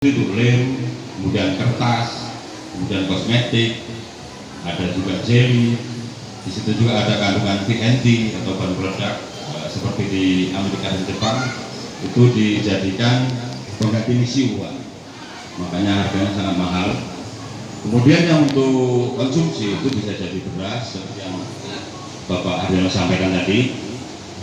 Itu lem, kemudian kertas, kemudian kosmetik, ada juga jeli. Di situ juga ada kandungan TNT atau bahan peledak seperti di Amerika dan Jepang itu dijadikan pengganti misi uang, makanya harganya sangat mahal. Kemudian yang untuk konsumsi itu bisa jadi beras seperti yang Bapak Haryono sampaikan tadi,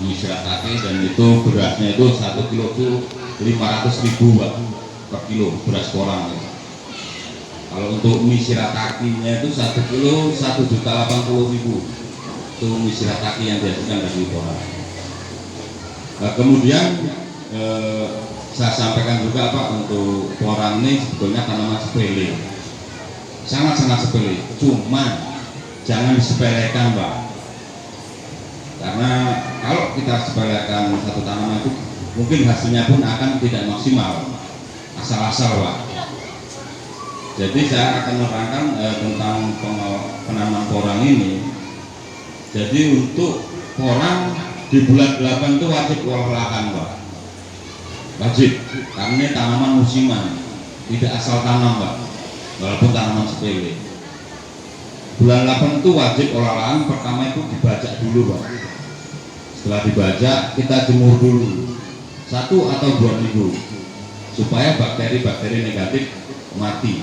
Shirataki, dan itu berasnya itu 1 kilo itu 500.000 per kilo beras porang. Kalau untuk mie Shiratakinya itu 1 kilo 1.080.000 itu mie Shirataki yang dihasilkan dari porang. Nah, kemudian saya sampaikan juga Pak, untuk porang ini sebetulnya tanaman sepele, sangat-sangat sepele, cuma jangan disepelekan Pak, karena kalau kita sepelekan satu tanaman itu mungkin hasilnya pun akan tidak maksimal, asal-asal Pak. Jadi saya akan menerangkan tentang penanaman porang ini. Jadi untuk porang di bulan 8 itu wajib olah lahan Pak, wajib, karena ini tanaman musiman, tidak asal tanam Pak, walaupun tanaman sepele. Bulan 8 itu wajib olah lahan. Pertama itu dibajak dulu Pak. Setelah dibajak kita jemur dulu 1 atau 2 minggu supaya bakteri-bakteri negatif mati.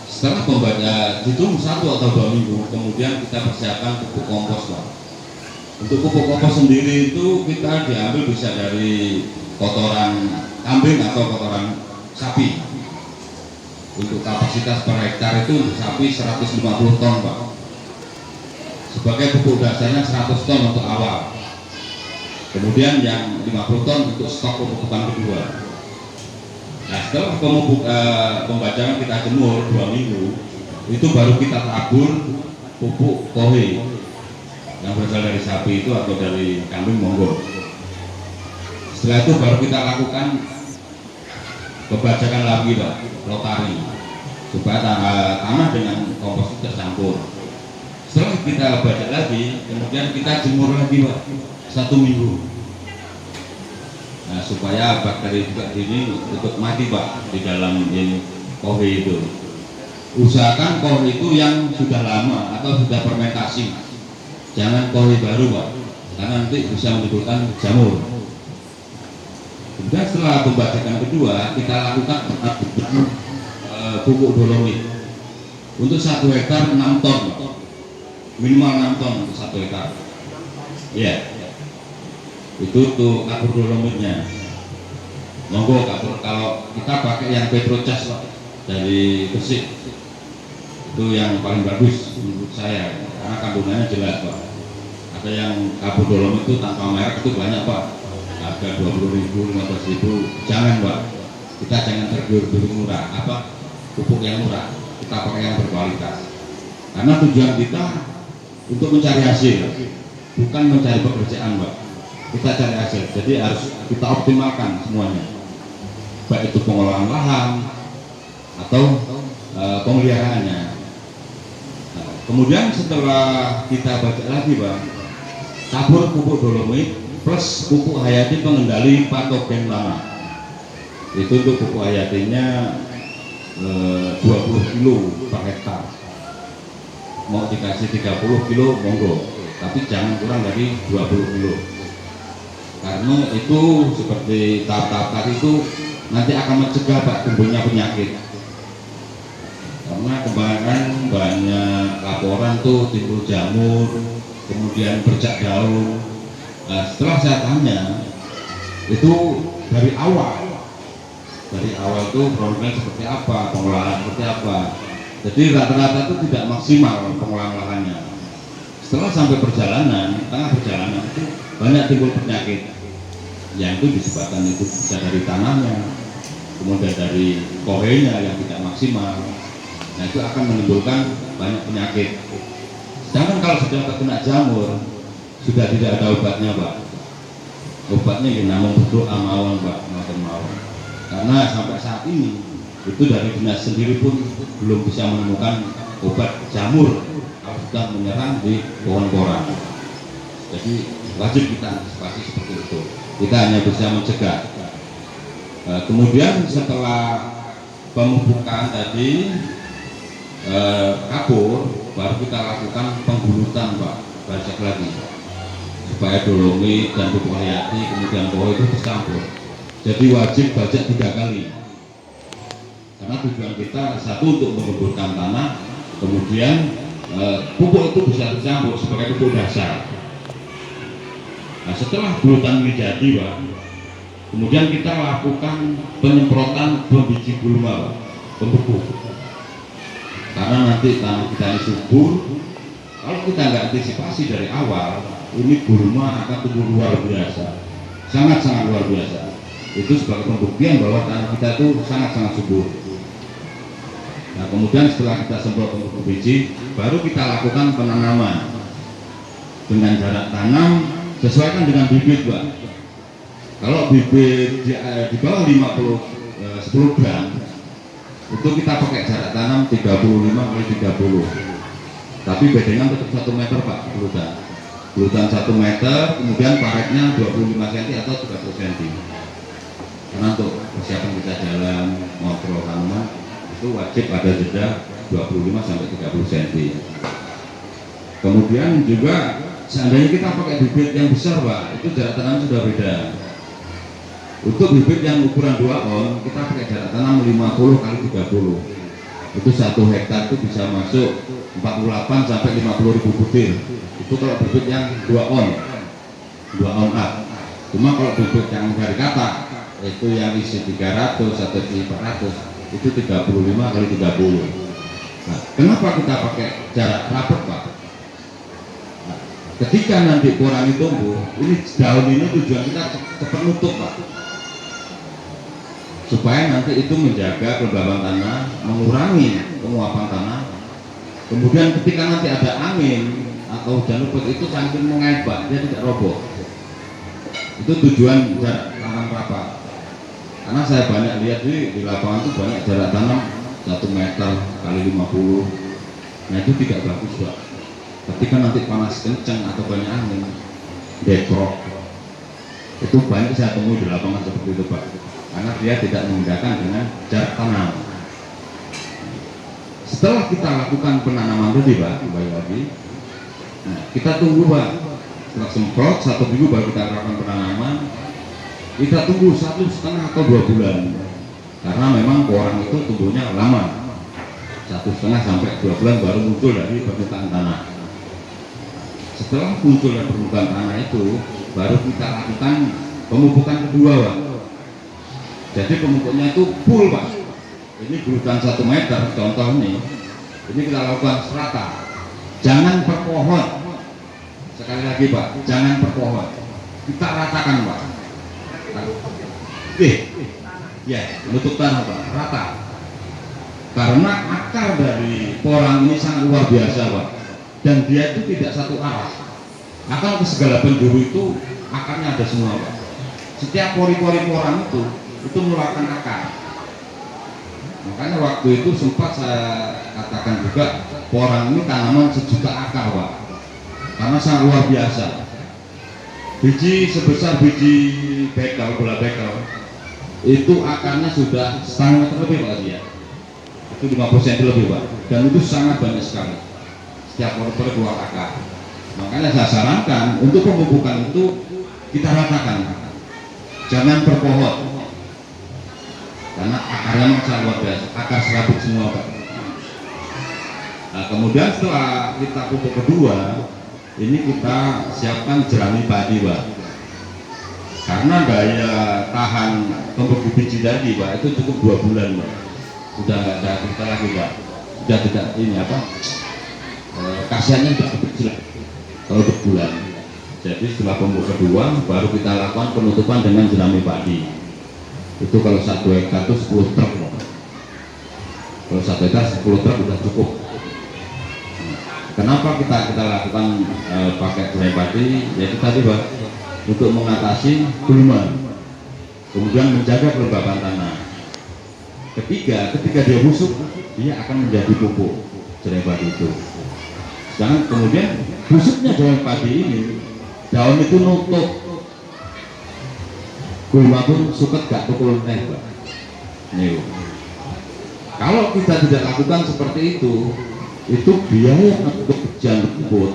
Setelah pembajak itu 1 atau 2 minggu, kemudian kita persiapkan pupuk kompos Pak. Untuk pupuk kompos sendiri itu kita diambil bisa dari kotoran kambing atau kotoran sapi. Untuk kapasitas per hektar itu untuk sapi 150 ton Pak. Sebagai pupuk dasarnya 100 ton untuk awal. Kemudian yang 50 ton untuk stok pemupukan kedua. Nah, setelah pembajakan kita jemur 2 minggu, itu baru kita tabur pupuk kohe yang berasal dari sapi itu atau dari kambing, monggo. Setelah itu baru kita lakukan pembajakan lagi Pak, rotari, supaya tanah dengan kompos itu tercampur. Setelah kita bajak lagi, kemudian kita jemur lagi Pak 1 minggu. Nah, supaya bakteri juga ini ikut mati Pak di dalam ini kohe itu. Usahakan kohe itu yang sudah lama atau sudah fermentasi, jangan kohe baru Pak, karena nanti bisa menimbulkan jamur. Kemudian setelah pembajakan kedua kita lakukan pupuk dolomit untuk 1 hektar 6 ton, minimal 6 ton untuk 1 hektar. Ya. Itu tuh kapur dolomitnya, monggo kapur. Kalau kita pakai yang Petrocas dari Gresik itu yang paling bagus menurut saya, karena kandungannya jelas Pak. Ada yang kapur dolomit itu tanpa merek itu banyak Pak, harga 20.000, 15.000. Jangan Pak, kita jangan tergiur-giur murah, pupuk yang murah, kita pakai yang berkualitas, karena tujuan kita untuk mencari hasil, bukan mencari pekerjaan Pak. Kita cari hasil, jadi harus kita optimalkan semuanya, baik itu pengolahan lahan atau pemeliharaannya. Nah, kemudian setelah kita baca lagi Pak, tabur pupuk dolomit plus pupuk hayati pengendali patogen lama. Itu untuk pupuk hayatinya 20 kilo per hektar. Mau dikasih 30 kilo monggo, tapi jangan kurang dari 20 kilo. Karena itu seperti tahap-tahap tadi itu nanti akan mencegah Pak tumbuhnya penyakit. Karena kemarin banyak laporan tuh timbul jamur, kemudian bercak daun. Nah, setelah saya tanya, itu dari awal tuh problemnya seperti apa, pengolahan seperti apa. Jadi rata-rata itu tidak maksimal pengolahan lahannya. Setelah sampai tengah perjalanan itu banyak timbul penyakit, yang itu disebabkan itu bisa dari tanahnya, kemudian dari kohenya yang tidak maksimal. Nah, itu akan menimbulkan banyak penyakit. Sedangkan kalau sudah terkena jamur, sudah tidak ada obatnya Pak. Obatnya yang namanya berdoa mawon Pak, mawon. Karena sampai saat ini itu dari dinas sendiri pun belum bisa menemukan obat jamur kalau sudah menyerang di pohon porang. Jadi wajib kita antisipasi seperti itu. Kita hanya bisa mencegah. Kemudian setelah pemupukan tadi kapur, baru kita lakukan penggulutan Pak, bajak lagi supaya dolomit dan pupuk hayati kemudian pohon itu bercampur. Jadi wajib bajak 3 kali karena tujuan kita satu untuk menggembulkan tanah, kemudian pupuk itu bisa bercampur sebagai pupuk dasar. Nah, setelah gulutan ini jadi Pak, kemudian kita lakukan penyemprotan biji gulma Pak, pembekuh. Karena nanti tanah kita ini subur, kalau kita nggak antisipasi dari awal, ini gulma akan tumbuh luar biasa, sangat-sangat luar biasa. Itu sebagai pembuktian bahwa tanah kita itu sangat-sangat subur. Nah, kemudian setelah kita semprot pembekuh biji, baru kita lakukan penanaman dengan jarak tanam sesuaikan dengan bibit Pak. Kalau bibit di bawah 10 gram itu kita pakai jarak tanam 35 kali 30, tapi bedengan tetap 1 meter Pak. Gulutan 1 meter, kemudian paretnya 25 cm atau 30 cm, karena untuk persiapan kita jalan ngobrol tanaman itu wajib ada jeda 25 sampai 30 cm. Kemudian juga seandainya kita pakai bibit yang besar Pak, itu jarak tanam sudah beda. Untuk bibit yang ukuran 2 on, kita pakai jarak tanam 50 kali 30. Itu 1 hektar itu bisa masuk 48 sampai 50.000 butir. Itu kalau bibit yang 2 on up. Cuma kalau bibit yang dari kata, itu yang isi 300 atau isi 400, itu 35 kali 30. Nah, kenapa kita pakai jarak rapat Pak? Ketika nanti porang ini tumbuh, ini daun ini tujuan kita cepat nutup Pak, supaya nanti itu menjaga kelembaban tanah, mengurangi penguapan tanah. Kemudian ketika nanti ada angin atau hujan lebat itu saking mengait Pak, dia tidak roboh. Itu tujuan jarak tanam rapat. Karena saya banyak lihat di lapangan itu banyak jarak tanam 1 meter kali 50. Nah itu tidak bagus Pak. Ketika nanti panas kencang atau banyak angin, dekrok. Itu banyak saya temui di lapangan seperti itu Pak, karena dia tidak membedakan dengan jarak tanam. Setelah kita lakukan penanaman tadi Pak, kembali lagi, nah, kita tunggu Pak. Setelah semprot 1 minggu baru kita lakukan penanaman. Kita tunggu 1,5 atau 2 bulan, karena memang porang itu tumbuhnya lama. 1,5 sampai 2 bulan baru muncul dari permukaan tanah. Setelah muncul dari permukaan tanah itu, baru kita lakukan pemupukan kedua Pak. Jadi pemupuknya itu full Pak. Ini gulutan 1 meter contoh ini kita lakukan serata. Jangan per pohon. Sekali lagi Pak, jangan per pohon. Kita ratakan Pak. Ya, menutup tanah Pak, rata. Karena akar dari porang ini sangat luar biasa Pak, dan dia itu tidak satu arah. Akar ke segala penjuru itu akarnya ada semua Pak. Setiap pori-pori porang itu mengeluarkan akar. Makanya waktu itu sempat saya katakan juga, porang ini tanaman 1 juta akar Pak, karena sangat luar biasa. Biji sebesar biji bekel, bola bekel, itu akarnya sudah 1,5 meter lebih Pak dia. Itu 50 cm lebih Pak, dan itu sangat banyak sekali. Setiap pori-pori keluar akar. Makanya saya sarankan untuk pemupukan itu kita ratakan, jangan per pohon, karena akarnya sangat luar biasa, akar serabut semua Pak. Nah, kemudian setelah kita pupuk kedua, ini kita siapkan jerami padi Pak, karena daya tahan pembekuh biji tadi Pak itu cukup 2 bulan Pak. Sudah nggak ada kita lagi Pak, sudah tidak ini apa, kasihannya tidak kecil kalau berbulan. Jadi setelah pupuk kedua baru kita lakukan penutupan dengan jerami padi. Itu kalau 1 hektar itu 10 truk Pak. Kalau 1 hektar 10 truk sudah cukup. Kenapa kita lakukan pakai jerami padi? Yaitu tadi Pak, untuk mengatasi gulma, kemudian menjaga kelembaban tanah. Ketika dia busuk, dia akan menjadi pupuk jerami padi itu. Jangan kemudian busuknya jerami padi ini, daun itu nutup. gula pun suket gak tukul neh, Pak. Nih, kalau kita tidak lakukan seperti itu biaya untuk jemput